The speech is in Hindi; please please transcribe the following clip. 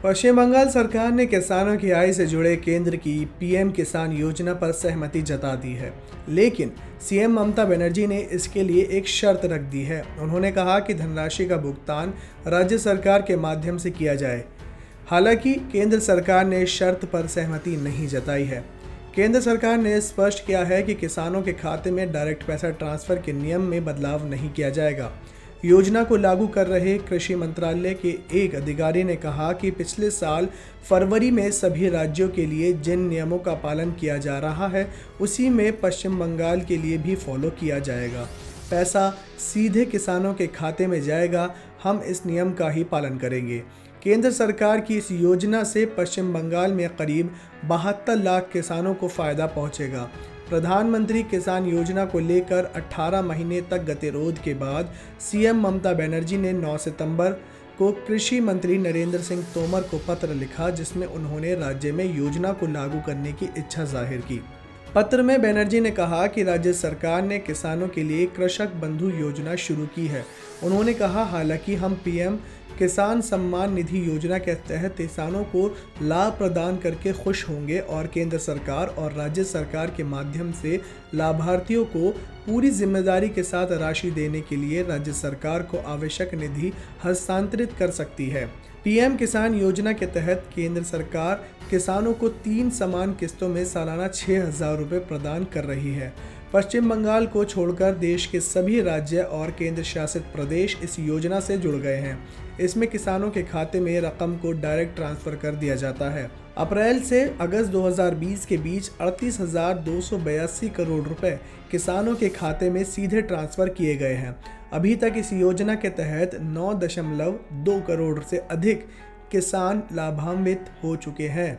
पश्चिम बंगाल सरकार ने किसानों की आय से जुड़े केंद्र की पीएम किसान योजना पर सहमति जता दी है, लेकिन सीएम ममता बनर्जी ने इसके लिए एक शर्त रख दी है। उन्होंने कहा कि धनराशि का भुगतान राज्य सरकार के माध्यम से किया जाए। हालांकि केंद्र सरकार ने इस शर्त पर सहमति नहीं जताई है। केंद्र सरकार ने स्पष्ट किया है कि किसानों के खाते में डायरेक्ट पैसा ट्रांसफर के नियम में बदलाव नहीं किया जाएगा। योजना को लागू कर रहे कृषि मंत्रालय के एक अधिकारी ने कहा कि पिछले साल फरवरी में सभी राज्यों के लिए जिन नियमों का पालन किया जा रहा है, उसी में पश्चिम बंगाल के लिए भी फॉलो किया जाएगा। पैसा सीधे किसानों के खाते में जाएगा। हम इस नियम का ही पालन करेंगे। केंद्र सरकार की इस योजना से पश्चिम बंगाल में करीब 72 लाख किसानों को फायदा पहुंचेगा। प्रधानमंत्री किसान योजना को लेकर 18 महीने तक गतिरोध के बाद सीएम ममता बनर्जी ने 9 सितंबर को कृषि मंत्री नरेंद्र सिंह तोमर को पत्र लिखा, जिसमें उन्होंने राज्य में योजना को लागू करने की इच्छा जाहिर की। पत्र में बनर्जी ने कहा कि राज्य सरकार ने किसानों के लिए कृषक बंधु योजना शुरू की है। उन्होंने कहा, हालांकि हम पीएम किसान सम्मान निधि योजना के तहत किसानों को लाभ प्रदान करके खुश होंगे और केंद्र सरकार और राज्य सरकार के माध्यम से लाभार्थियों को पूरी जिम्मेदारी के साथ राशि देने के लिए राज्य सरकार को आवश्यक निधि हस्तांतरित कर सकती है। पीएम किसान योजना के तहत केंद्र सरकार किसानों को 3 समान किस्तों में सालाना 6,000 रुपये प्रदान कर रही है। पश्चिम बंगाल को छोड़कर देश के सभी राज्य और केंद्र शासित प्रदेश इस योजना से जुड़ गए हैं। इसमें किसानों के खाते में रकम को डायरेक्ट ट्रांसफर कर दिया जाता है। अप्रैल से अगस्त 2020 के बीच 38,282 करोड़ रुपए किसानों के खाते में सीधे ट्रांसफर किए गए हैं। अभी तक इस योजना के तहत 9.2 करोड़ से अधिक किसान लाभान्वित हो चुके हैं।